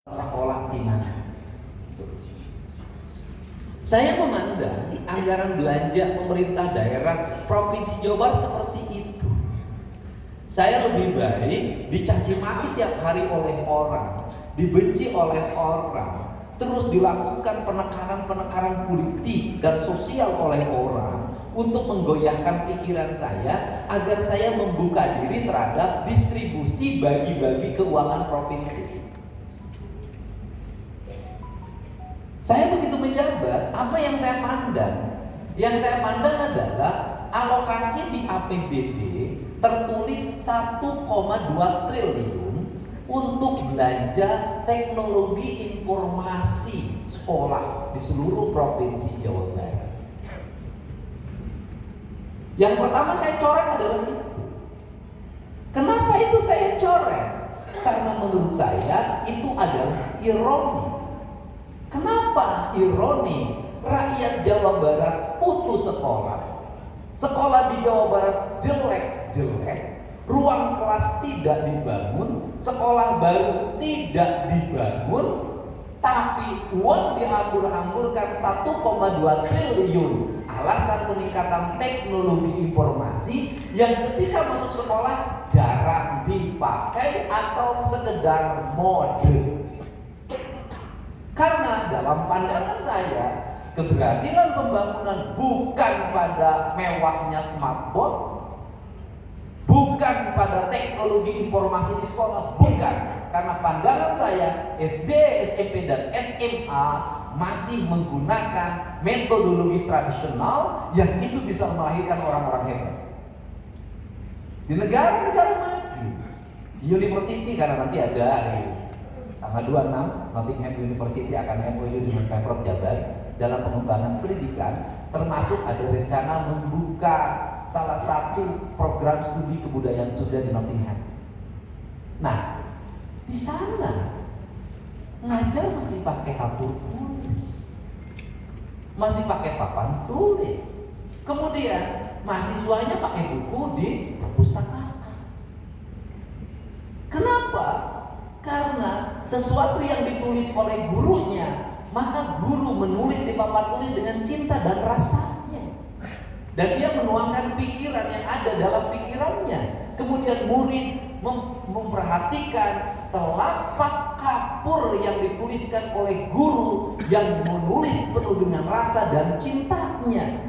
sekolah di mana. Saya memandang anggaran belanja pemerintah daerah Provinsi Jawa Barat seperti itu. Saya lebih baik dicaci maki tiap hari oleh orang, dibenci oleh orang, terus dilakukan penekanan politik dan sosial oleh orang untuk menggoyahkan pikiran saya agar saya membuka diri terhadap distribusi bagi-bagi keuangan provinsi. Saya begitu menjabat, apa yang saya pandang? Yang saya pandang adalah alokasi di APBD tertulis 1,2 triliun untuk belanja teknologi informasi sekolah di seluruh provinsi Jawa Barat. Yang pertama saya coret adalah itu. Kenapa itu saya coret? Karena menurut saya itu adalah ironi. Kenapa ironi? Rakyat Jawa Barat putus sekolah. Sekolah di Jawa Barat jelek-jelek. Ruang kelas tidak dibangun, sekolah baru tidak dibangun, tapi uang dihambur-hamburkan 1,2 triliun. Alasan peningkatan teknologi informasi yang ketika masuk sekolah jarang dipakai atau sekedar mode. Karena dalam pandangan saya, keberhasilan pembangunan bukan pada mewahnya smartphone, bukan pada teknologi informasi di sekolah, bukan. Karena pandangan saya, SD, SMP, dan SMA masih menggunakan metodologi tradisional yang itu bisa melahirkan orang-orang hebat. Di negara-negara maju, university, karena nanti ada tanggal 26 Nottingham University akan MOU dengan Pemprov Jabar dalam pengembangan pendidikan, termasuk ada rencana membuka salah satu program studi kebudayaan Sunda di Nottingham. Nah, di sana ngajar masih pakai kapur tulis, masih pakai papan tulis, kemudian mahasiswanya pakai buku di perpustakaan. Kenapa? Karena sesuatu yang ditulis oleh gurunya, maka guru menulis di papan tulis dengan cinta dan rasanya, dan dia menuangkan pikiran yang ada dalam pikirannya. Kemudian murid memperhatikan telapak kapur yang dituliskan oleh guru yang menulis penuh dengan rasa dan cintanya.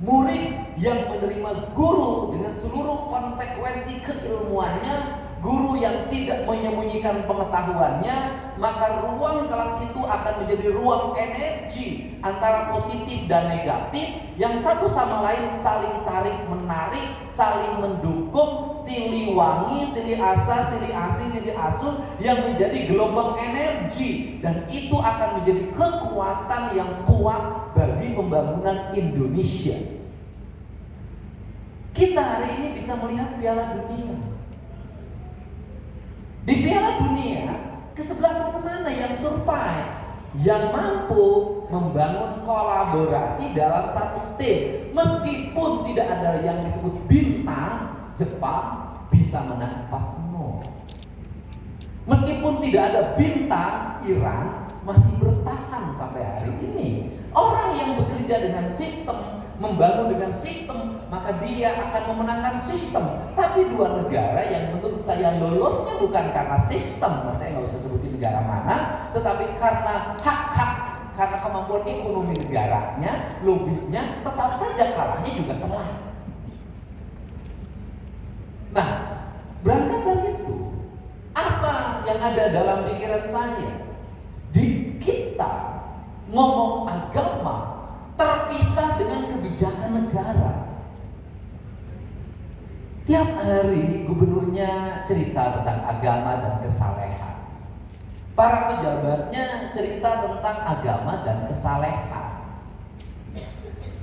Murid yang menerima guru dengan seluruh konsekuensi keilmuannya, guru yang tidak menyembunyikan pengetahuannya, maka ruang kelas itu akan menjadi ruang energi antara positif dan negatif yang satu sama lain saling tarik menarik, saling mendukung, silih wangi, silih asa, silih asi, silih asuh, yang menjadi gelombang energi, dan itu akan menjadi kekuatan yang kuat bagi pembangunan Indonesia. Kita hari ini bisa melihat Piala Dunia. Di Piala Dunia, kesebelasan mana yang survive, yang mampu membangun kolaborasi dalam satu tim, meskipun tidak ada yang disebut bintang. Jepang bisa menang 4-0. Meskipun tidak ada bintang, Iran masih bertahan sampai hari ini. Orang yang bekerja dengan sistem, membangun dengan sistem, maka dia akan memenangkan sistem. Tapi dua negara yang menurut saya lolosnya bukan karena sistem, saya nggak usah sebutin negara mana, tetapi karena hak-hak, karena kemampuan ekonomi negaranya, lobbynya, tetap saja kalahnya juga telah. Nah, berangkat dari itu, apa yang ada dalam pikiran saya? Di kita ngomong agama terpisah dengan kebijakan negara. Tiap hari gubernurnya cerita tentang agama dan kesalehan. Para pejabatnya cerita tentang agama dan kesalehan.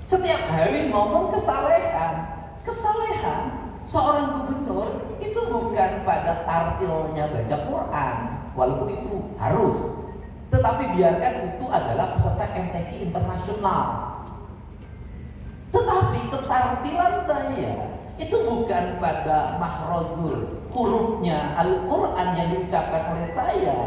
Setiap hari ngomong kesalehan. Kesalehan seorang gubernur itu bukan pada tartilnya baca Quran, walaupun itu harus. Tetapi biarkan itu adalah peserta MTQ internasional. Tetapi ketartilan saya itu bukan pada mahrozul hurufnya Al-Quran yang diucapkan oleh saya,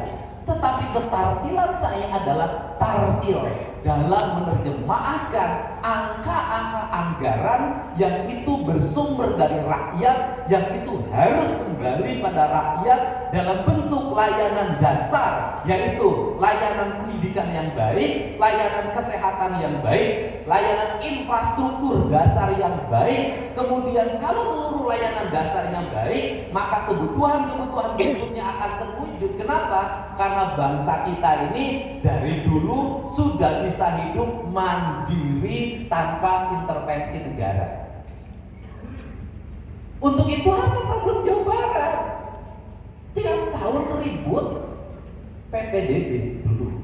Tetapi ketartilan saya adalah tartil dalam menerjemahkan angka-angka anggaran yang itu bersumber dari rakyat, yang itu harus kembali pada rakyat dalam bentuk layanan dasar, yaitu layanan pendidikan yang baik, layanan kesehatan yang baik, layanan infrastruktur dasar yang baik. Kemudian kalau seluruh layanan dasarnya baik, maka kebutuhan-kebutuhan berikutnya akan terwujud. Kenapa? Karena bangsa kita ini dari dulu sudah bisa hidup mandiri tanpa intervensi negara. Untuk itu apa problem Jawa Barat? Tiap tahun ribut PPDB dulu.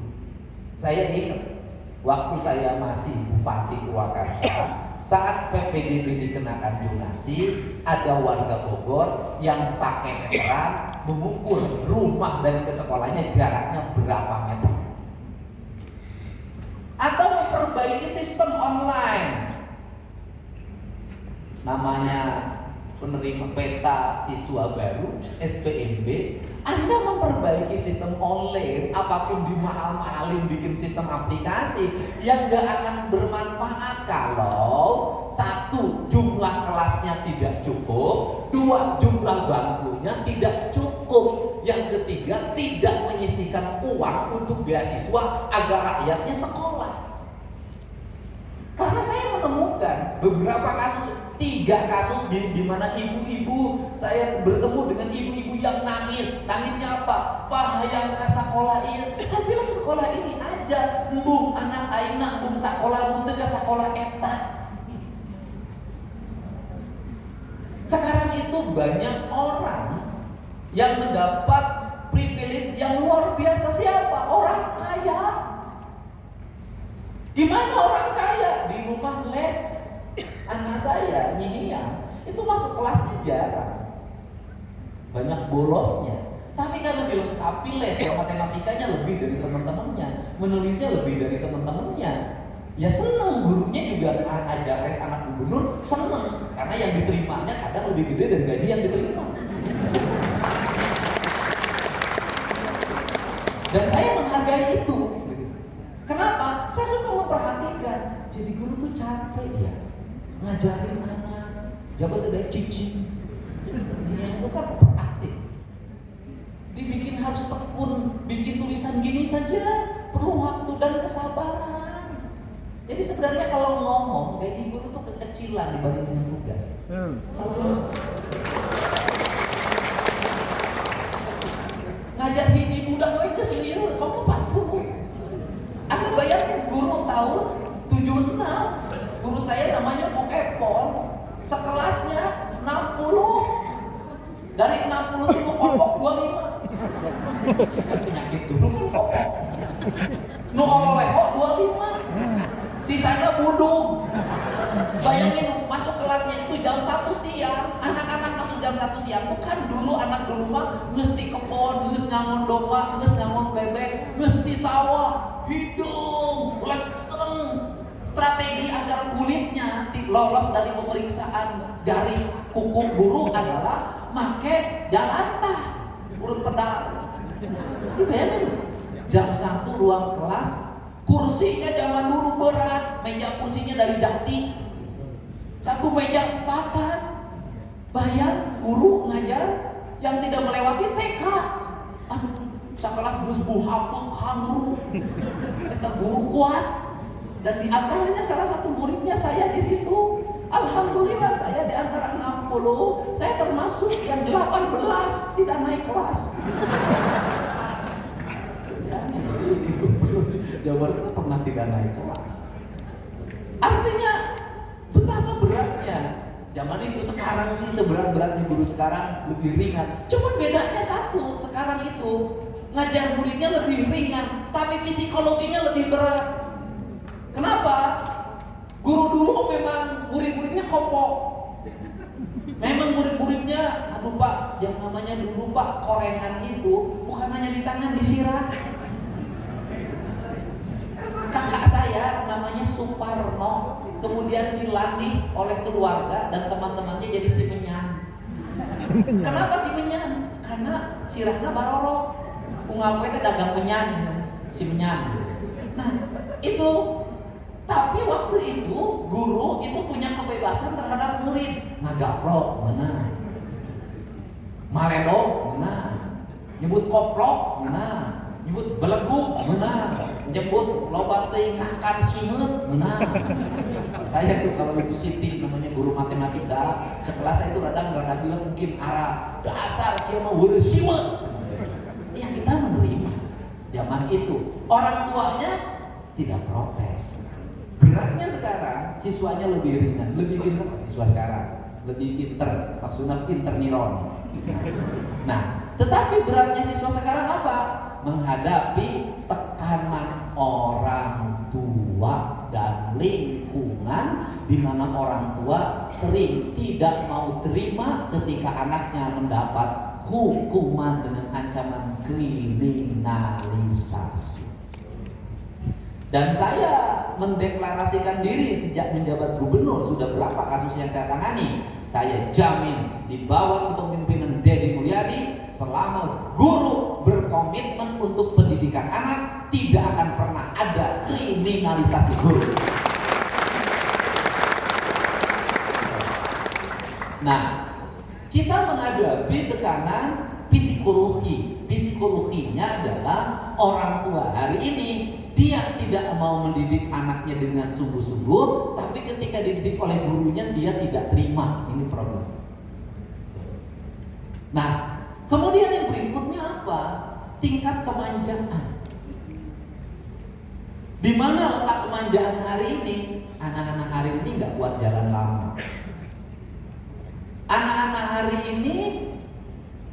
Saya ingat waktu saya masih Bupati Purwakarta, saat PPDB dikenakan zonasi, ada warga Bogor yang pakai meteran mengukur rumah dari ke sekolahnya jaraknya berapa meter. Atau memperbaiki sistem online, namanya penerima peta siswa baru SPMB. Anda memperbaiki sistem online, apapun dimahal-mahalin bikin sistem aplikasi yang gak akan bermanfaat kalau satu, jumlah kelasnya tidak cukup, dua, jumlah bangkunya tidak cukup, yang ketiga, tidak menyisihkan uang untuk beasiswa agar rakyatnya sekolah. Karena saya menemukan beberapa kasus, 3 kasus di mana ibu-ibu, saya bertemu dengan ibu-ibu yang nangis. Nangisnya apa? Pak, hayang ka sekolah ieu. Saya bilang sekolah ini aja, embung anak aina embung sekolah muntah ke sekolah eta. Sekarang itu banyak orang yang mendapat privilege yang luar biasa. Siapa? Orang kaya. Gimana orang kaya? Di rumah les. Anak saya, Nyihia, itu masuk kelasnya jarang, banyak bolosnya. Tapi karena dilengkapi les, ya matematikanya lebih dari teman-temannya, menulisnya lebih dari teman-temannya, ya seneng. Gurunya juga ajar les anak gubernur, seneng. Karena yang diterimanya kadang lebih gede dari gaji yang diterima. Dan saya menghargai itu. Kenapa? Saya suka memperhatikan. Jadi guru tuh capek ya, ngajarin anak, jabat ada cicing. Ini itu kan praktik. Dibikin harus tekun, bikin tulisan gini saja perlu waktu dan kesabaran. Jadi sebenarnya kalau ngomong, gaji guru itu kekecilan dibanding dengan tugas. Ngajar hiji budak we geus lieur, kamu 40. Anda bayangin guru tahun 76. Guru saya namanya Bu Epon, sekelasnya 60. Dari 60 itu kopok 25. Penyakit dulu kan kopok. Nu ololeho 25. Sisanya budug. Bayangin masuk kelasnya itu jam 1 siang. Anak-anak masuk jam 1 siang. Bukan dulu anak dulu mah geus di kebon, geus ngangon domba, geus ngangon bebek, geus di sawah, hidung, lesteng. Strategi agar kulitnya lolos dari pemeriksaan garis kuku guru adalah make jalantah, urut pedal. Bayangin, jam 1 ruang kelas, kursinya zaman dulu berat, meja kursinya dari jati, 1 meja 4-an. Bayang guru ngajar yang tidak melewati TK. Aduh, sekelas geus buhapeng kangru. Eta guru kuat. Dan di antaranya salah satu muridnya saya di situ. Alhamdulillah saya di antara 60, saya termasuk yang 18 tidak naik kelas. Jawa Barat itu pernah tidak naik kelas. Artinya betapa beratnya zaman itu. Sekarang sih seberat-beratnya guru sekarang lebih ringan. Cuma bedanya satu, sekarang itu ngajar muridnya lebih ringan, tapi psikologinya lebih berat. Kenapa? Guru dulu memang murid-muridnya kopok. Memang murid-muridnya, aduh Pak, yang namanya dulu Pak, korengan itu bukan hanya di tangan, disiram. Kakak saya namanya Suparno, kemudian dilandih oleh keluarga dan teman-temannya jadi si menyan. Kenapa si menyan? Karena sirahnya barorok. Ungap itu dagang menyan, si menyan. Nah, itu tapi waktu itu guru itu punya kebebasan terhadap murid. Ngagaplok, mana? Maledog, mana? Nyebut koplok, mana? Nyebut beleguk, mana? Nyebut loba teuing ngangkat simeut, mana? Saya tuh kalau Ibu Siti namanya guru matematika, sekelas saya itu rada bilang mungkin arah dasar siapa weureus simeut. Ya kita menerima. Zaman itu orang tuanya tidak protes. Beratnya sekarang siswanya lebih ringan, lebih pintar siswa sekarang, lebih pinter, maksudnya pinter niron. Nah, tetapi beratnya siswa sekarang apa? Menghadapi tekanan orang tua dan lingkungan di mana orang tua sering tidak mau terima ketika anaknya mendapat hukuman dengan ancaman kriminalisasi. Dan saya mendeklarasikan diri sejak menjabat gubernur. Sudah berapa kasus yang saya tangani? Saya jamin di bawah kepemimpinan Deddy Mulyadi, selama guru berkomitmen untuk pendidikan anak, tidak akan pernah ada kriminalisasi guru. Nah, kita menghadapi tekanan psikologi. Psikologinya adalah orang tua hari ini dia tidak mau mendidik anaknya dengan sungguh-sungguh, tapi ketika dididik oleh gurunya dia tidak terima. Ini problem. Nah, kemudian yang berikutnya apa? Tingkat kemanjaan. Di mana letak kemanjaan hari ini? Anak-anak hari ini nggak kuat jalan lama. Anak-anak hari ini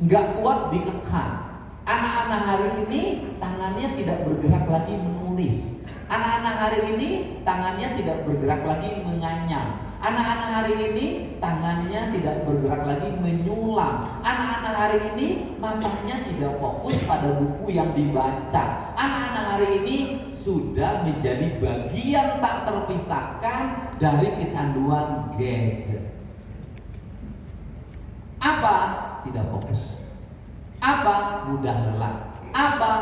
nggak kuat dikekang. Anak-anak hari ini tangannya tidak bergerak lagi menulis. Anak-anak hari ini tangannya tidak bergerak lagi menganyam. Anak-anak hari ini tangannya tidak bergerak lagi menyulam. Anak-anak hari ini matanya tidak fokus pada buku yang dibaca. Anak-anak hari ini sudah menjadi bagian tak terpisahkan dari kecanduan gadget. Apa? Tidak fokus. Apa? Mudah lelah. Apa?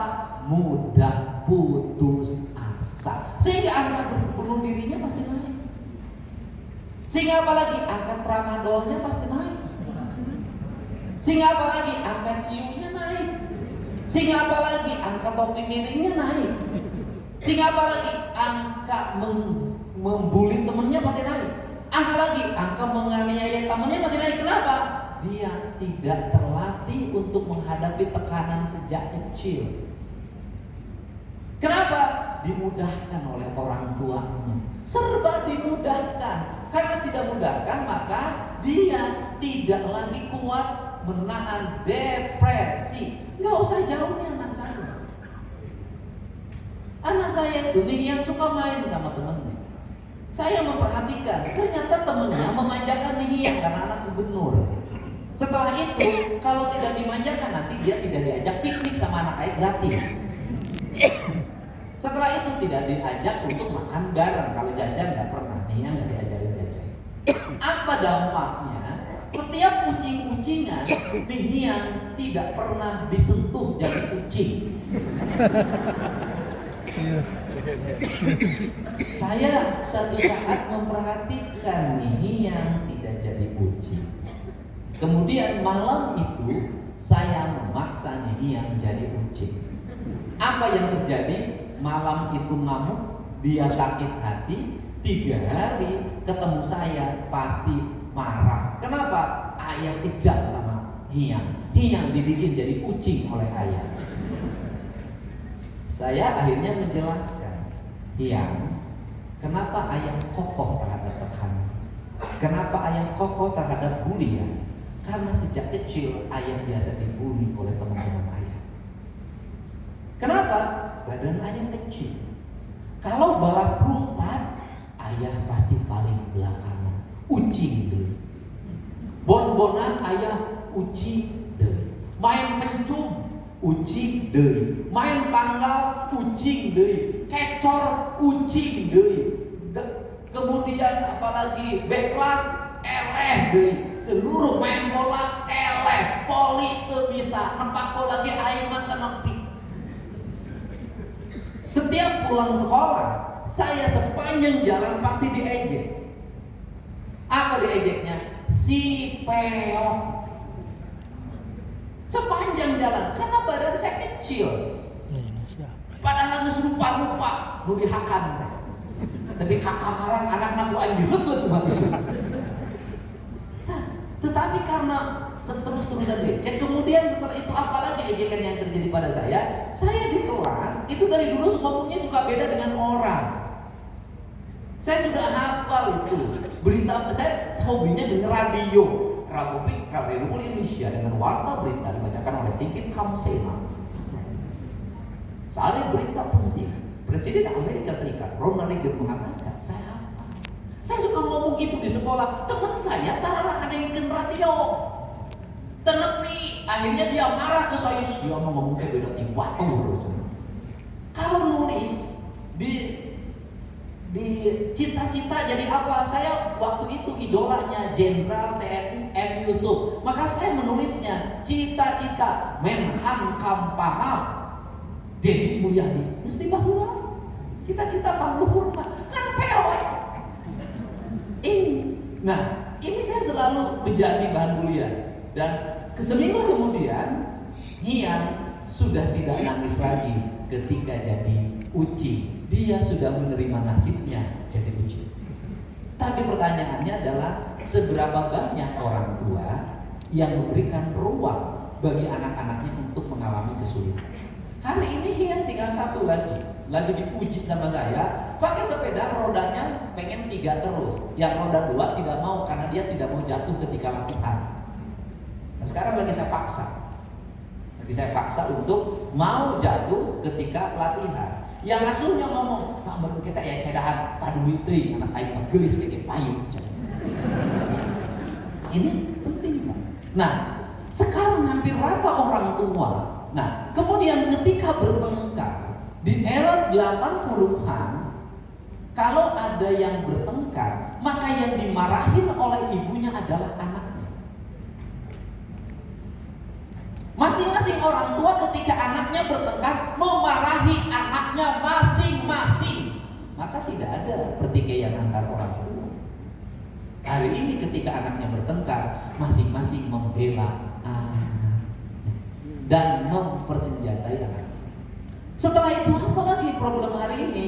Mudah putus asa. Sehingga angka bunuh dirinya pasti naik. Sehingga apalagi angka tramadolnya pasti naik. Sehingga apalagi angka ciumnya naik. Sehingga apalagi angka topi miringnya naik. Sehingga apalagi angka membuli temennya pasti naik. Angka lagi angka menganiaya temennya pasti naik. Kenapa? Dia tidak terlatih untuk menghadapi tekanan sejak kecil. Kenapa? Dimudahkan oleh orang tuanya. Serba dimudahkan. Karena sudah mudahkan, maka dia tidak lagi kuat menahan depresi. Gak usah jauh nih anak saya. Anak saya itu nih yang suka main sama temennya. Saya memperhatikan, ternyata temennya memanjakan nih karena anak gubernur. Setelah itu, kalau tidak dimanjakan nanti dia tidak diajak piknik sama anak ayah gratis. Setelah itu tidak diajak untuk makan bareng. Kalau jajan nggak pernah, dia nggak diajarin jajan. Apa dampaknya? Setiap kucing-kucingan dia tidak pernah disentuh jadi kucing. Saya satu saat memperhatikan nih yang tidak jadi kucing. Kemudian malam itu saya memaksa nih yang jadi kucing. Apa yang terjadi? Malam itu ngamuk, dia sakit hati. 3 hari ketemu saya pasti marah. Kenapa? Ayah kejam sama Hiang. Hiang dibikin jadi kucing oleh ayah. Saya akhirnya menjelaskan, Hiang, kenapa ayah kokoh terhadap tekanan? Kenapa ayah kokoh terhadap bulian? Karena sejak kecil ayah biasa dibully oleh teman-teman ayah. Kenapa? Badan ayah kecil. Kalau balap lompat, ayah pasti paling belakangan. Ucing deh. Bon-bonan ayah ucing deh. Main pencung, ucing deh. Main panggal, ucing deh. Kecor, ucing deh. Kemudian apalagi backlas, eleh deh. Seluruh main bola eleh, poli tuh bisa nempak bola ge aing mah teu nepi. Setiap pulang sekolah, saya sepanjang jalan pasti diejek. Apa diejeknya? Si peok. Sepanjang jalan, karena badan saya kecil. Padahal harus rupa-rupa, nu dihakan. Tapi kakak marang anak-anak ku anjeut manusia. Tetapi karena terus-terusan diejek, kemudian setelah itu apalagi ejekan yang terjadi pada saya di kelas itu dari dulu ngomongnya suka beda dengan orang. Saya sudah hafal itu berita, saya hobinya denger radio Indonesia dengan warta berita dibacakan oleh Sigit Kamsema. Sehari berita penting, Presiden Amerika Serikat Ronald Reagan mengatakan, saya suka ngomong itu di sekolah. Teman saya tarara ada yang dengerin radio. Tenang nih, akhirnya dia marah ke saya. Siapa ngomongnya beda tiba tuh. Kalau nulis di cita-cita jadi apa? Saya waktu itu idolanya Jenderal TNI M. Yusuf. Maka saya menulisnya cita-cita Menhan Kampaham Dedi Mulyadi mesti bahula. Cita-cita Bang Luhur kan pewe. Nah, ini saya selalu menjadi bahan bulian. Dan seminggu kemudian Nian sudah tidak nangis lagi ketika jadi uci. Dia sudah menerima nasibnya jadi uci. Tapi pertanyaannya adalah seberapa banyak orang tua yang memberikan ruang bagi anak-anaknya untuk mengalami kesulitan. Hari ini Hian tinggal satu lagi dipuji sama saya, pakai sepeda rodanya pengen 3 terus, yang roda 2 tidak mau karena dia tidak mau jatuh ketika latihan. Nah, sekarang lagi saya paksa untuk mau jatuh ketika latihan. Yang asuhnya ngomong, Pak menurut kita ya cedahan paduli teuing anak aing mah geulis kayak payung. Ini penting, Pak. Nah, sekarang hampir rata orang tua. Nah, kemudian ketika bertengkar di era 80-an, kalau ada yang bertengkar, maka yang dimarahin oleh ibunya adalah anaknya. Masing-masing orang tua ketika anaknya bertengkar memarahi anaknya masing-masing, maka tidak ada pertikaian antar orang tua. Hari ini ketika anaknya bertengkar, masing-masing membela anaknya dan mempersenjatai anaknya. Setelah itu apa lagi problem hari ini?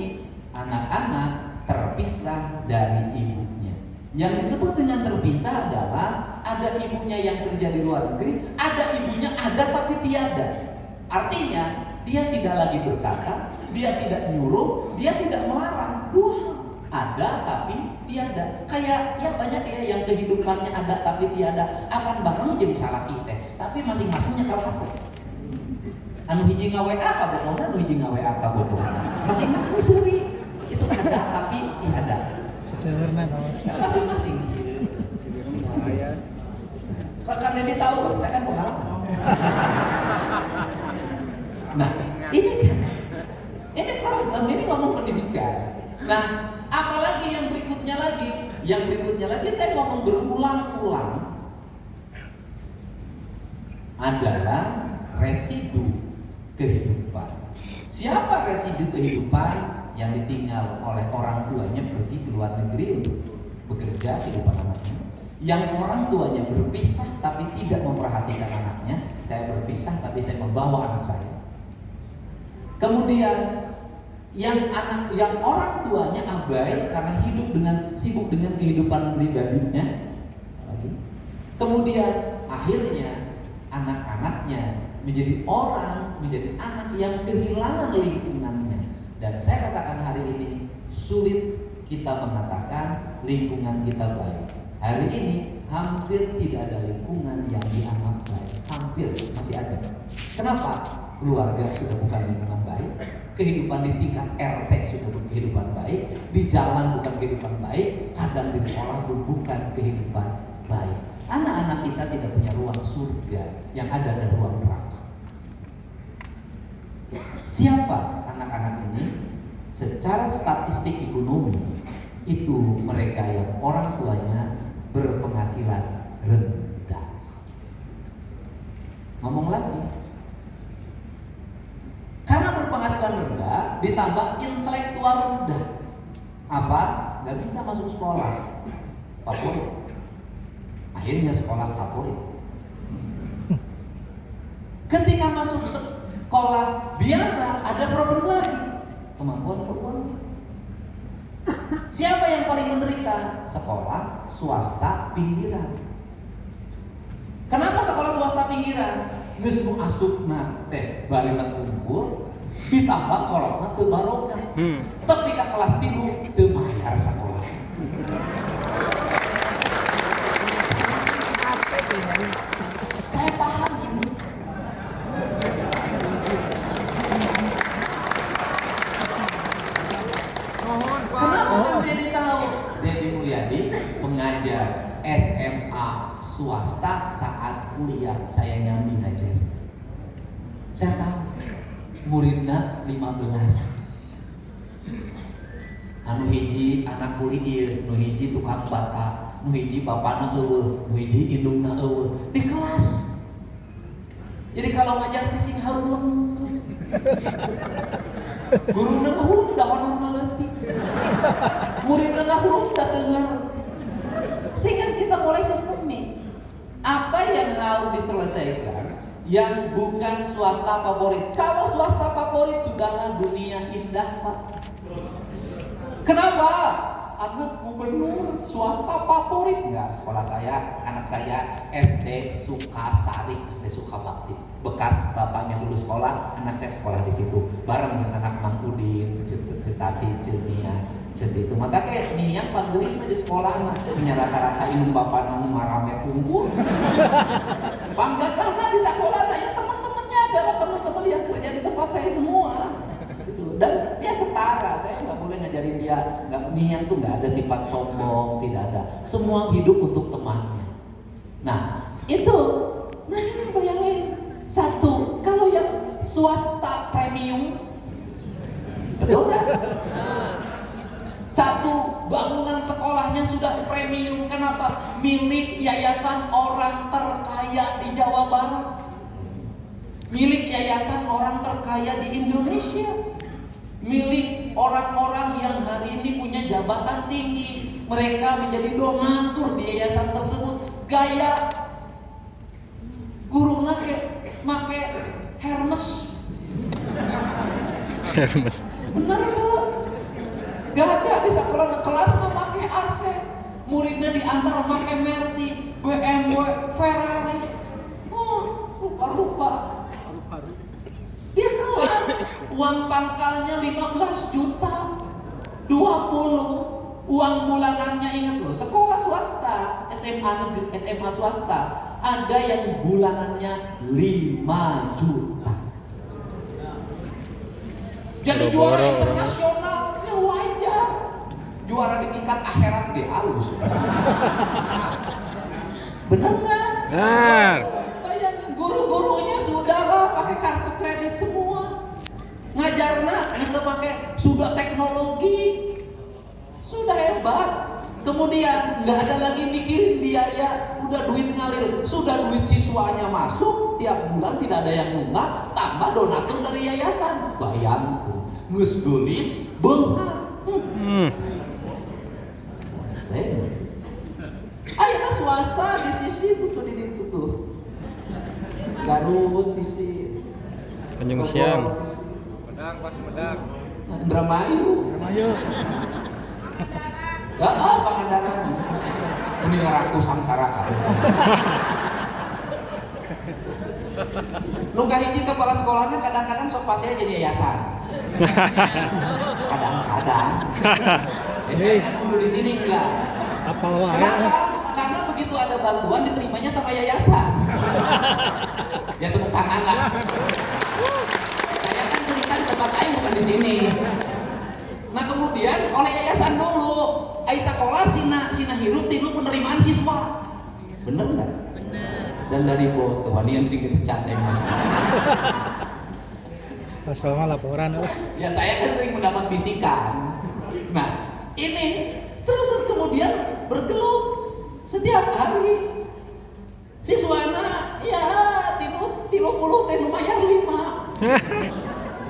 Anak-anak terpisah dari ibunya. Yang disebut dengan terpisah adalah ada ibunya yang kerja di luar negeri, ada ibunya ada tapi tiada. Artinya dia tidak lagi berkata, dia tidak nyuruh, dia tidak melarang. Dua, ada tapi tiada. Kayak ya banyak ya yang kehidupannya ada tapi tiada. Akan bareng jadi salah kita, tapi masing-masingnya kalah HP. Anu hiji nga-WA ka bohongna, anu hiji nga-WA ka bohongna. Masing-masing suri. Itu ada tapi tiada. Secerna Masing-masing. Karena dia tahu, saya kan pengalaman. Nah, ini kan, ini program, ini ngomong pendidikan. Nah, apalagi yang berikutnya lagi? Yang berikutnya lagi saya ngomong berulang-ulang adalah residu kehidupan. Siapa residu kehidupan yang ditinggal oleh orang tuanya pergi ke luar negeri untuk bekerja kehidupan anaknya? Yang orang tuanya berpisah tapi tidak memperhatikan anaknya. Saya berpisah tapi saya membawa anak saya. Kemudian yang orang tuanya abai karena sibuk dengan kehidupan pribadinya. Kemudian akhirnya anak-anaknya menjadi anak yang kehilangan lingkungannya. Dan saya katakan hari ini sulit kita mengatakan lingkungan kita baik. Hari ini hampir tidak ada lingkungan yang dianggap baik. Hampir masih ada. Kenapa? Keluarga sudah bukan lingkungan baik, kehidupan di tingkat RT sudah bukan kehidupan baik, di jalan bukan kehidupan baik, kadang di sekolah pun bukan kehidupan baik. Anak-anak kita tidak punya ruang surga, yang ada ruang neraka. Siapa anak-anak ini? Secara statistik ekonomi itu mereka yang orang tuanya berpenghasilan rendah. Ngomong lagi, karena berpenghasilan rendah, ditambah intelektual rendah. Apa? Gak bisa masuk sekolah favorit. Akhirnya sekolah favorit. Ketika masuk sekolah biasa ada problem lagi, kemampuan keuangan. Siapa yang paling menderita? Sekolah swasta pinggiran. Kenapa sekolah swasta pinggiran? Geus nu asupna teh bari unggul ditambah kolotna teu barokah. Tapi ka kelas 3 teu mayar sakola. Saya paham ini. Kenapa Dedi tahu? Dedi Mulyadi pengajar SMA swasta saat kuliah saya nyambi ngajar. Saya tahu muridna 15. Anu hiji anak kuliah, nu hiji tukang bata, nu hiji bapana eueuh, nu hiji indungna eueuh di kelas. Jadi kalau ngajar teh sing harum. Guruna ngahulung da honorna leutik. Muridna ngahulung da teu ngarti. Sehingga kita mulai sistemik. Apa yang harus diselesaikan yang bukan swasta favorit? Kalau swasta favorit sudahlah dunia indah, Pak. Kenapa? Anak gubernur swasta favorit enggak? Sekolah saya, anak saya SD Sukasari, SD Sukabakti. Bekas bapaknya dulu sekolah, anak saya sekolah di situ. Bareng dengan anak Mang Udin, Cetati, Cenia, itu. Maka kayak niang panggelis di sekolah punya rata-rata indung bapak nang marame tunggul. Bangga karena di sekolah ya teman-temannya adalah teman-teman yang kerja di tempat saya semua. Dan dia setara, saya nggak boleh ngajarin dia, nggak nian tuh nggak ada sifat sombong, tidak ada. Semua hidup untuk temannya. Nah itu, nah ini bayangin satu, kalau yang swasta premium, betul nggak? Satu, bangunan sekolahnya sudah premium. Kenapa? Milik yayasan orang terkaya di Jawa Barat, milik yayasan orang terkaya di Indonesia, milik orang-orang yang hari ini punya jabatan tinggi. Mereka menjadi donatur di yayasan tersebut. Gaya guruna make Hermes. Bener tuh. Gak ada di sekolah kelasnya pakai AC, muridnya diantar pakai Mercy, BMW, Ferrari. Lupa. Dia kelas, uang pangkalnya 15 juta, 20. Uang bulanannya, ingat loh, sekolah swasta, SMA swasta, ada yang bulanannya 5 juta. Jadi juara internasional, ya wajar. Juara di tingkat akhirat dia halus. Bener nggak? Benar. Bayangin guru-gurunya sudah lah pakai kartu kredit semua. Ngajarna nggak pakai sudah teknologi, sudah hebat. Kemudian nggak ada lagi mikirin biaya, udah duit ngalir, sudah duit siswanya masuk tiap bulan tidak ada yang nunggak, tambah donatur dari yayasan. Bayangku, ngus gelis, benghar. Ayo swasta di sisi itu tuh di situ tuh. Garut sisi. Tanjung Siang. Medang, pas Medang. Indramayu. Ya, Pangandaran. Ini ngaraku sangsara kan. Nu kahiji kepala sekolahnya kadang-kadang sok pasnya jadi yayasan. Kadang-kadang. Saya kan dulu di sini enggak. Kenapa? Karena begitu ada bantuan diterimanya sama yayasan. Ya tepuk tangan lah. Saya kan cerita di tempat lain bukan di sini. Nah kemudian oleh yayasan dulu, ai sekolah sina hirup tinu penerimaan siswa. Bener nggak? Bener. Dan dari bos kewanian sih dipecat emang. Pas kalau laporan Ya saya kan sering mendapat bisikan. Nah ini terus kemudian bergelut setiap hari. Siswana ya 30 teh lumayan 5.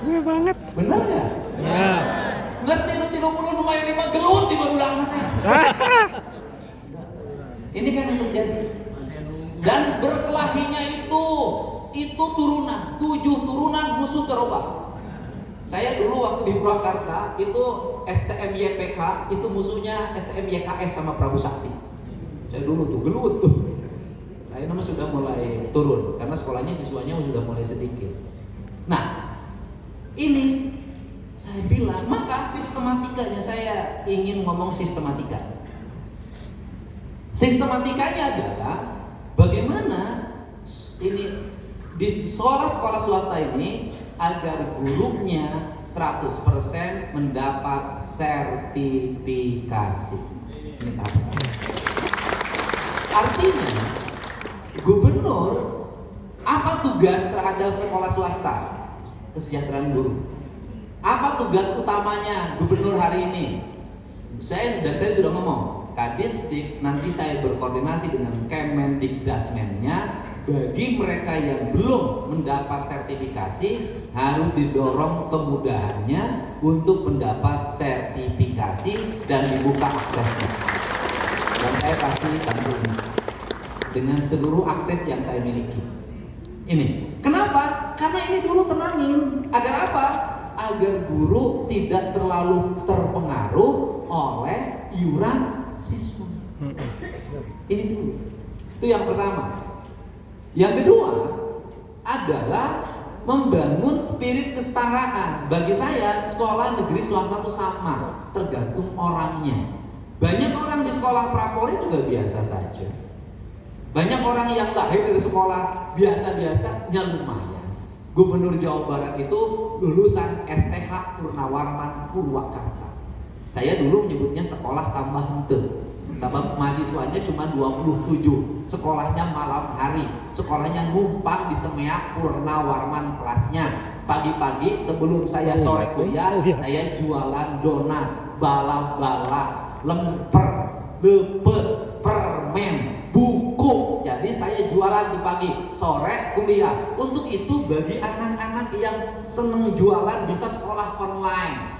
Gue banget. Bener nggak? 20 lumayan 5 gelut di baru anaknya. Ini kan yang terjadi. Dan berkelahinya itu turunan, 7 turunan musuh terobak. Saya dulu waktu di Purwakarta itu STM-YPK itu musuhnya STM-YKS sama Prabu Sakti. Saya dulu tuh gelut tuh. Saya nama sudah mulai turun karena sekolahnya siswanya sudah mulai sedikit. Nah, ini saya bilang, maka sistematikanya saya ingin ngomong sistematika. Sistematikanya adalah bagaimana ini di sekolah-sekolah swasta ini agar gurunya 100% mendapat sertifikasi. Ini apa? Artinya gubernur apa tugas terhadap sekolah swasta? Kesejahteraan guru. Apa tugas utamanya gubernur hari ini? Saya dan tadi sudah ngomong, Kadisdik nanti saya berkoordinasi dengan Kemendikdasmennya. Bagi mereka yang belum mendapat sertifikasi harus didorong kemudahannya untuk mendapat sertifikasi dan dibuka aksesnya. Dan saya pasti bantu dengan seluruh akses yang saya miliki. Ini kenapa? Karena ini dulu tenangin. Agar apa? Agar guru tidak terlalu terpengaruh oleh iuran siswa. Ini dulu. Itu yang pertama. Yang kedua adalah membangun spirit kesetaraan. Bagi saya sekolah negeri swasta itu sama, tergantung orangnya. Banyak orang di sekolah Prapori juga biasa saja. Banyak orang yang lahir dari sekolah biasa-biasa yang lumayan. Gubernur Jawa Barat itu lulusan STH Purnawarman Purwakarta. Saya dulu menyebutnya sekolah tambah hente. Sabab mahasiswanya cuma 27, sekolahnya malam hari, sekolahnya numpang di Semeak Purnawarman kelasnya. Pagi-pagi sebelum saya sore kuliah, saya jualan donat, bala-bala, lemper, lepet, permen, buku. Jadi saya jualan di pagi, sore kuliah. Untuk itu bagi anak-anak yang seneng jualan bisa sekolah online,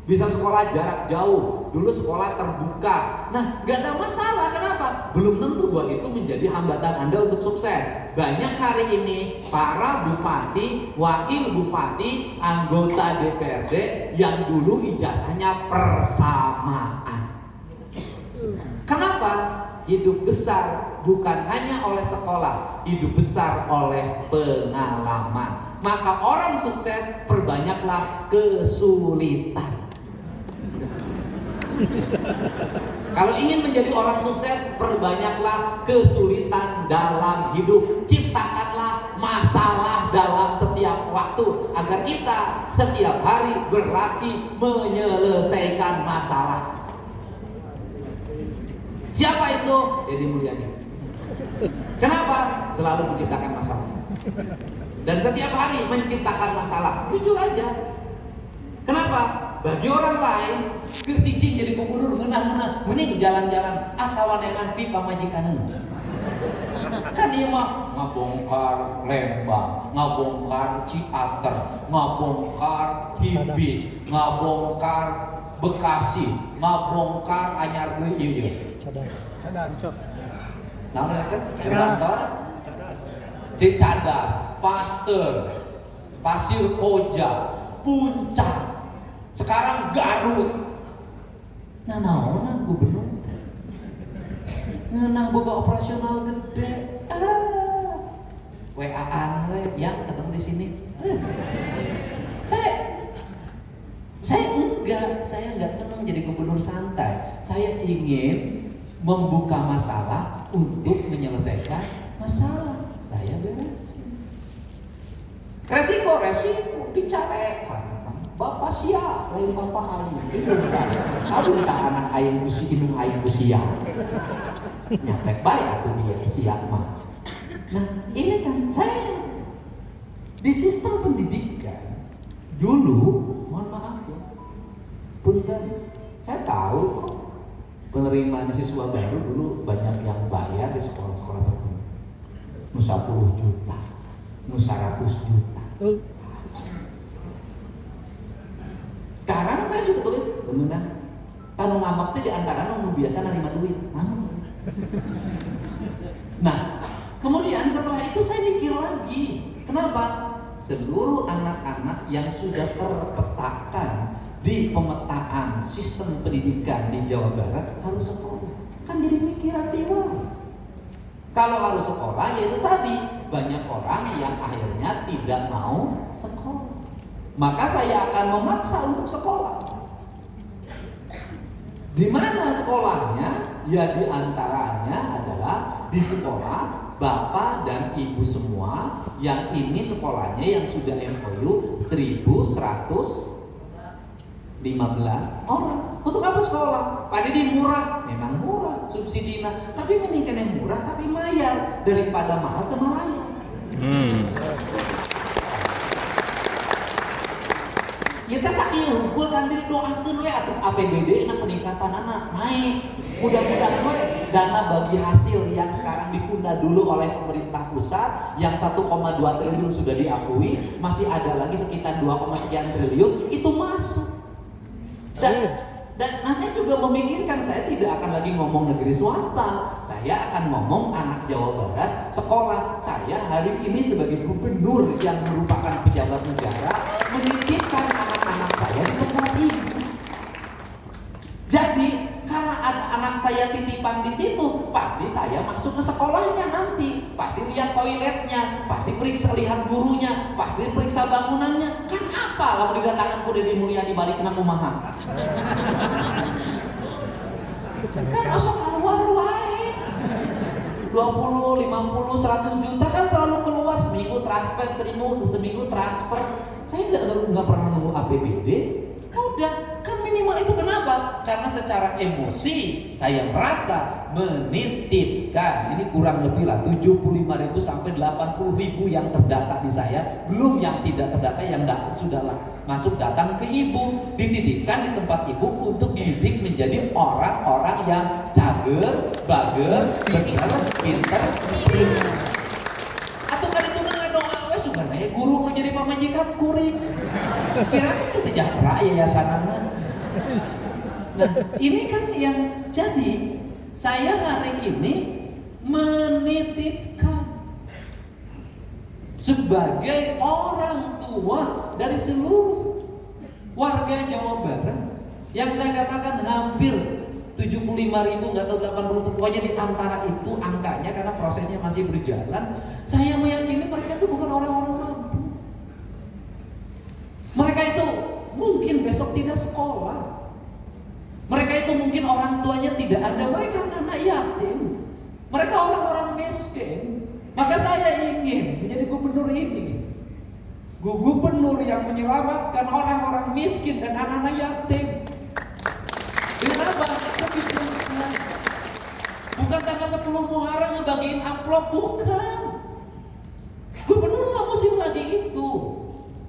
bisa sekolah jarak jauh, dulu sekolah terbuka. Nah, gak ada masalah. Kenapa? Belum tentu bahwa itu menjadi hambatan Anda untuk sukses. Banyak hari ini para bupati, wakil bupati, anggota DPRD yang dulu ijazahnya persamaan. Kenapa? Hidup besar bukan hanya oleh sekolah, hidup besar oleh pengalaman. Maka orang sukses perbanyaklah kesulitan. Kalau ingin menjadi orang sukses, perbanyaklah kesulitan dalam hidup. Ciptakanlah masalah dalam setiap waktu agar kita setiap hari berlatih menyelesaikan masalah. Siapa itu? Deddy Mulyadi. Kenapa? Selalu menciptakan masalah. Dan setiap hari menciptakan masalah. Jujur aja. Kenapa? Bagi orang lain, keur cicing jadi gubernur ngeunah-ngeunah, mending jalan-jalan kawanengan pipa majikaneun. Kan ieu mah ngabongkar Lembang, ngabongkar Ciater, ngabongkar Hibis, ngabongkar Bekasi, ngabongkar anyar deui ieu. Cadas. Nah, kan? Cicadas, Pasteur, Pasir Koja, Puncak. Sekarang Garut. Nah, naonan gubernur ngeunah boga operasional gede. WA-an we yang ketemu di sini. Saya enggak senang jadi gubernur santai. Saya ingin membuka masalah untuk menyelesaikan masalah. Saya beresin. Resiko dicarekan. Bapak sia, lain bapak ayu. Aduh tak anak ayam kusi, indung ayam kusia. Nyapek baik atau dia siap mah. Nah ini kan saya di sistem pendidikan dulu, mohon maaf ya, punten, saya tahu kok penerimaan siswa baru dulu banyak yang bayar di sekolah-sekolah tertentu. Nusa 10 juta, nusa 100 juta. Sekarang saya sudah tulis kemenang. Tanu ngambek teh di antara nu biasa nerima duit. Nah, kemudian setelah itu saya mikir lagi, kenapa? Seluruh anak-anak yang sudah terpetakan di pemetaan sistem pendidikan di Jawa Barat harus sekolah. Kan jadi pikiran tiwari. Kalau harus sekolah, yaitu tadi banyak orang yang akhirnya tidak mau sekolah. Maka saya akan memaksa untuk sekolah. Di mana sekolahnya? Ya di antaranya adalah di sekolah Bapak dan Ibu semua yang ini sekolahnya yang sudah MOU 1115 orang. Untuk apa sekolah? Padahal murah, memang murah subsidinya, tapi mendingkan yang murah tapi mayar daripada mahal ke melayar. Ya teh sakieu hukul kan diri doakeun we atuh APBD na peningkatanana naik. Mudah-mudahan we dana bagi hasil yang sekarang ditunda dulu oleh pemerintah pusat yang 1,2 triliun sudah diakui, masih ada lagi sekitar 2, sekian triliun itu masuk. Dan saya juga memikirkan saya tidak akan lagi ngomong negeri swasta, saya akan ngomong anak Jawa Barat sekolah. Saya hari ini sebagai gubernur yang merupakan pejabat negara menitipkan anak-anak saya di tempat ini. Jadi karena ada anak saya titipan di situ, pasti saya masuk ke sekolahnya nanti, pasti lihat toiletnya, pasti periksa lihat gurunya, pasti periksa bangunannya. Kan apa lah didatangkan ku Deddy Mulyadi balik na kumaha? Kan masuk keluar wae 20, 50, 100 juta kan selalu keluar seminggu transfer, seminggu transfer. Saya nggak pernah nunggu APBD. Udah, kan minimal itu. Kenapa? Karena secara emosi saya merasa menitipkan, ini kurang lebih lah 75.000 sampai 80.000 yang terdata di saya, belum yang tidak terdata yang sudahlah masuk datang ke ibu, dititipkan di tempat ibu untuk dididik menjadi orang-orang yang cager, bager, bener, pinter, bersih. Atau kan itu doa we sugan aya guru menjadi pamajikan kuring. Kira-kira sejahtera yayasanana. Nah, ini kan yang jadi saya hari ini menitipkan sebagai orang tua dari seluruh warga Jawa Barat yang saya katakan hampir 75.000, nggak tahu 80, pokoknya di antara itu angkanya karena prosesnya masih berjalan. Saya meyakini mereka itu bukan orang-orang mampu. Mereka itu mungkin besok tidak sekolah. Mereka itu mungkin orang tuanya tidak ada, mereka anak yatim. Mereka orang-orang miskin. Maka saya ingin menjadi gubernur ini. Gubernur yang menyelamatkan orang-orang miskin dan anak-anak yatim. Dengan apa? Kebijakan. Bukan tanggal 10 Muharram ngebagiin amplop, bukan. Gubernur nggak musim lagi itu.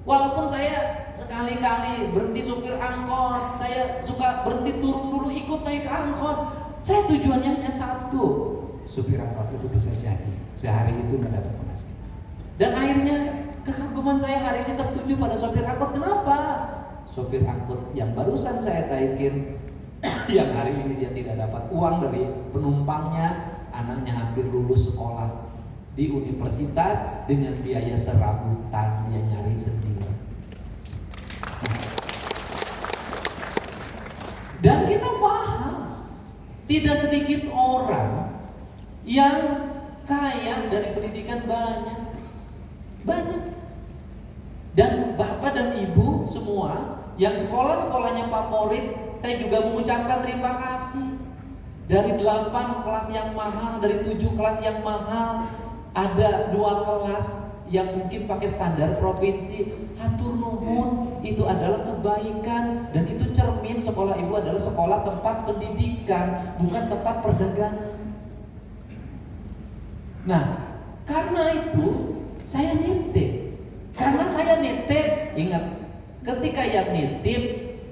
Walaupun saya sekali-kali berhenti supir angkot, saya suka berhenti turun dulu ikut naik angkot. Saya tujuannya hanya satu, supir angkot itu bisa jadi sehari itu nggak dapat penghasilan. Dan akhirnya kekaguman saya hari ini tertuju pada sopir angkot. Kenapa? Sopir angkot yang barusan saya taikin, yang hari ini dia tidak dapat uang dari penumpangnya, anaknya hampir lulus sekolah di universitas dengan biaya serabutan dia nyari sendiri. Dan kita paham tidak sedikit orang yang kaya dari pendidikan banyak. Dan bapak dan ibu semua yang sekolahnya favorit, saya juga mengucapkan terima kasih. Dari 8 kelas yang mahal, dari 7 kelas yang mahal, ada 2 kelas yang mungkin pakai standar provinsi. Hatur nuhun, itu adalah kebaikan dan itu cermin sekolah ibu adalah sekolah tempat pendidikan, bukan tempat perdagangan. Nah, karena itu saya nitip. Karena saya nitip, ingat, ketika yang nitip,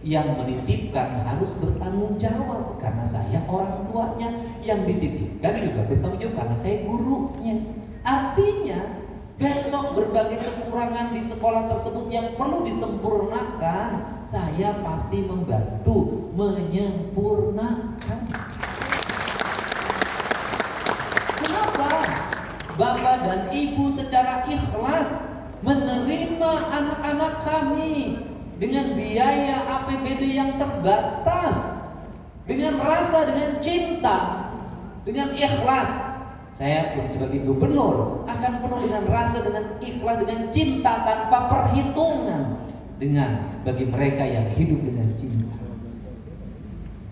yang menitipkan harus bertanggung jawab karena saya orang tuanya, yang dititipkan juga bertanggung jawab karena saya gurunya. Artinya Besok berbagai kekurangan di sekolah tersebut yang perlu disempurnakan, saya pasti membantu menyempurnakan. Kenapa? Bapak dan Ibu secara ikhlas menerima anak-anak kami dengan biaya APBD yang terbatas, dengan rasa, dengan cinta, dengan ikhlas. Saya pun sebagai gubernur akan penuh dengan rasa, dengan ikhlas, dengan cinta tanpa perhitungan dengan bagi mereka yang hidup dengan cinta.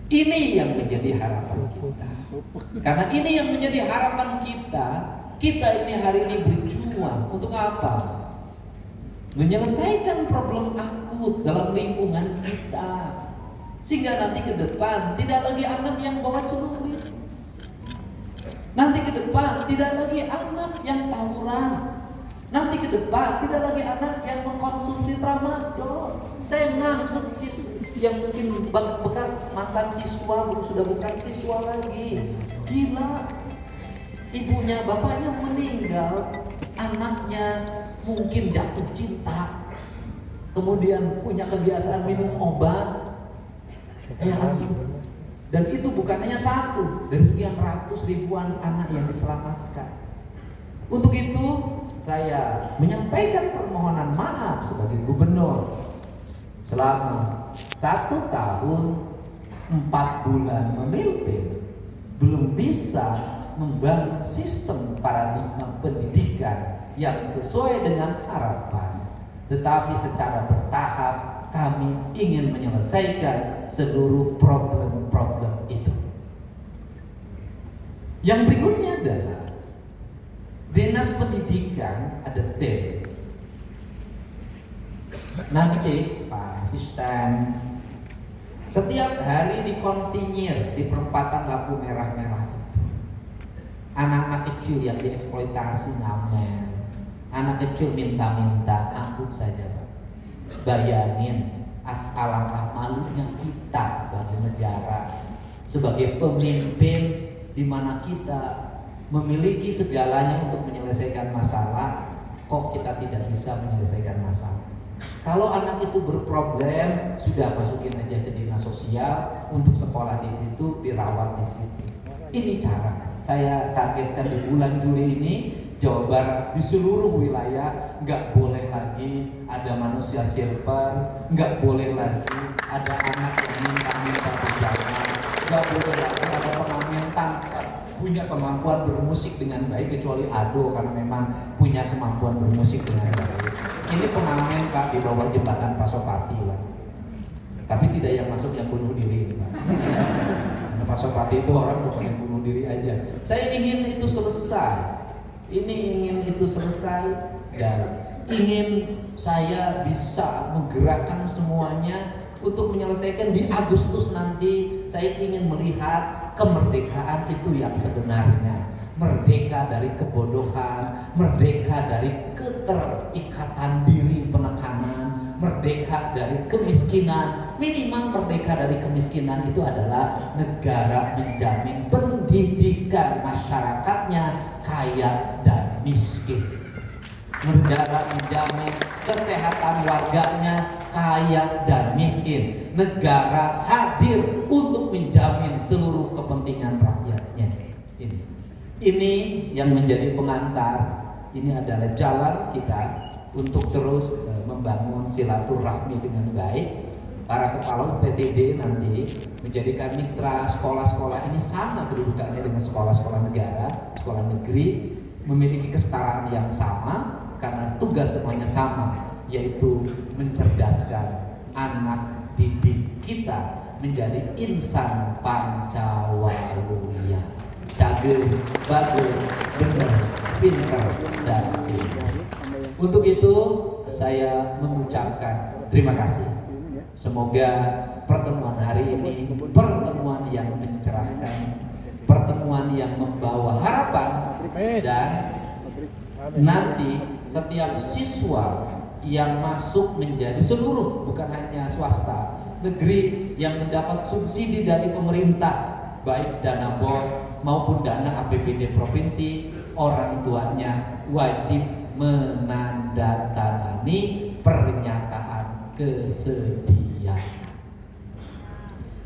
Ini yang menjadi harapan kita. Karena ini yang menjadi harapan kita. Kita ini hari ini berjuang untuk apa? Menyelesaikan problem akut dalam lingkungan kita, sehingga nanti ke depan tidak lagi anak yang bawa celurit. Nanti ke depan tidak lagi anak yang tawuran. Nanti ke depan tidak lagi anak yang mengkonsumsi tramadol. Saya ngangkut yang mungkin bekas mantan siswa, sudah bukan siswa lagi. Gila, ibunya, bapaknya meninggal, anaknya mungkin jatuh cinta, kemudian punya kebiasaan minum obat. Dan itu bukan hanya satu dari sekian ratus ribuan anak yang diselamatkan. Untuk itu saya menyampaikan permohonan maaf sebagai gubernur. Selama 1 tahun 4 bulan memimpin, belum bisa membangun sistem paradigma pendidikan yang sesuai dengan harapan. Tetapi secara bertahap kami ingin menyelesaikan seluruh problem-problem itu. Yang berikutnya adalah Dinas Pendidikan ada tim. Nanti Pak Asisten setiap hari dikonsinyir di perempatan lampu merah-merah itu. Anak-anak kecil yang dieksploitasi ngamen, anak kecil minta-minta, ampun saja Pak. Bayangin alangkah malunya kita sebagai negara, sebagai pemimpin, di mana kita memiliki segalanya untuk menyelesaikan masalah, kok kita tidak bisa menyelesaikan masalah. Kalau anak itu berproblem, sudah masukin aja ke dinas sosial untuk sekolah di situ, dirawat di situ. Ini cara saya targetkan di bulan Juli ini. Jawa Barat di seluruh wilayah nggak boleh lagi ada manusia silver, nggak boleh lagi ada anak yang minta-minta berjalan, nggak boleh lagi ada pengamen tanpa punya kemampuan bermusik dengan baik, kecuali Ado karena memang punya kemampuan bermusik dengan baik. Ini pengamen Pak di bawah jembatan Pasopati Pak. Tapi tidak yang masuk yang bunuh diri Pak. Karena Pasopati itu orang bukan yang bunuh diri aja. Saya ingin itu selesai. Ini ingin itu selesai dan ingin saya bisa menggerakkan semuanya untuk menyelesaikan di Agustus nanti. Saya ingin melihat kemerdekaan itu yang sebenarnya, merdeka dari kebodohan, merdeka dari keterikatan diri penekanan, merdeka dari kemiskinan. Minimal merdeka dari kemiskinan itu adalah negara menjamin pendidikan masyarakatnya kaya dan miskin. Negara menjamin kesehatan warganya kaya dan miskin. Negara hadir untuk menjamin seluruh kepentingan rakyatnya. Ini yang menjadi pengantar. Ini adalah jalan kita untuk terus membangun silaturahmi dengan baik. Para kepala UPTD nanti menjadikan mitra sekolah-sekolah ini sama kedudukannya dengan sekolah-sekolah negara, sekolah negeri, memiliki kesetaraan yang sama karena tugas semuanya sama, yaitu mencerdaskan anak didik kita menjadi insan Pancawaluya. Cageng, bagus, benar, pintar, dan singkat. Untuk itu saya mengucapkan terima kasih. Semoga pertemuan hari ini pertemuan yang mencerahkan, pertemuan yang membawa harapan, dan nanti setiap siswa yang masuk menjadi seluruh, bukan hanya swasta, negeri yang mendapat subsidi dari pemerintah, baik dana BOS maupun dana APBD provinsi, orang tuanya wajib menandatangani pernyataan kesediaan.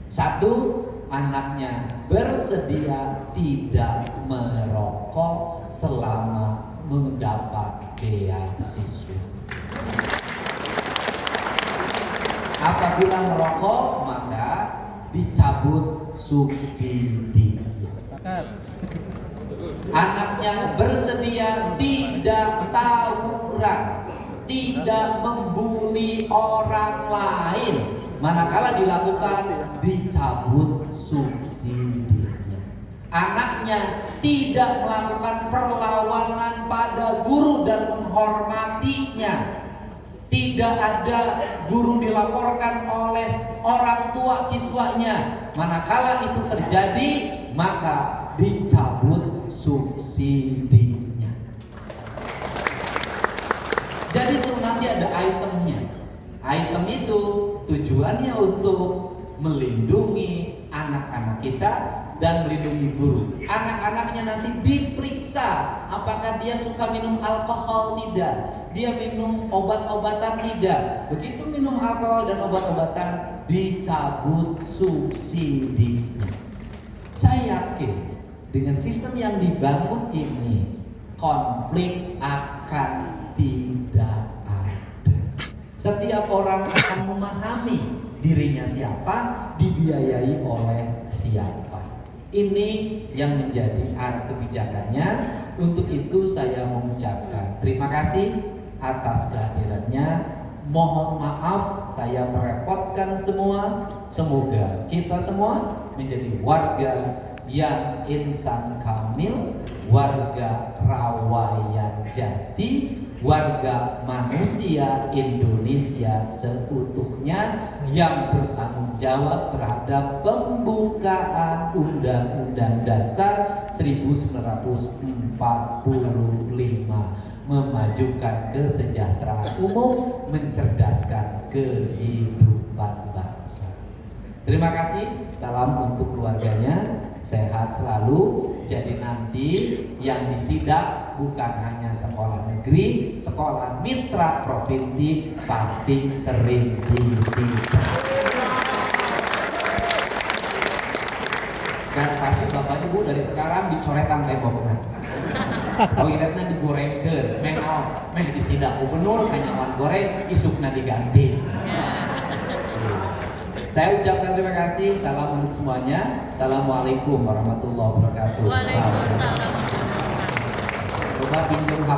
Satu, anaknya bersedia tidak merokok selama mendapat beasiswa. Apabila merokok, maka dicabut subsidi. Anaknya bersedia tidak tawuran, tidak membuli orang lain. Manakala dilakukan, dicabut subsidinya. Anaknya tidak melakukan perlawanan pada guru dan menghormatinya. Tidak ada guru dilaporkan oleh orang tua siswanya. Manakala itu terjadi, maka dicabut subsidinya. Jadi nanti ada itemnya. Item itu tujuannya untuk melindungi anak-anak kita dan melindungi guru. Anak-anaknya nanti diperiksa apakah dia suka minum alkohol tidak, dia minum obat-obatan tidak. Begitu minum alkohol dan obat-obatan, dicabut subsidinya. Saya yakin dengan sistem yang dibangun ini, konflik akan tidak ada. Setiap orang akan memahami dirinya siapa, dibiayai oleh siapa. Ini yang menjadi arah kebijakannya. Untuk itu saya mengucapkan terima kasih atas kehadirannya. Mohon maaf saya merepotkan semua. Semoga kita semua menjadi warga yang insan kamil, warga rawayan jati, warga manusia Indonesia seutuhnya yang bertanggung jawab terhadap pembukaan Undang-Undang Dasar 1945, memajukan kesejahteraan umum, mencerdaskan kehidupan bangsa. Terima kasih, salam untuk keluarganya, sehat selalu. Jadi nanti yang disidak bukan hanya sekolah negeri, sekolah mitra provinsi pasti sering disidak. Dan pasti bapak ibu dari sekarang dicoretan temboknya. Toiletnya digorengkeun, meh naon, meh disidak gubernur kanyawan goreng, isukna diganti. Saya ucapkan terima kasih. Salam untuk semuanya. Assalamualaikum warahmatullahi wabarakatuh. Waalaikumsalam. Coba pinjam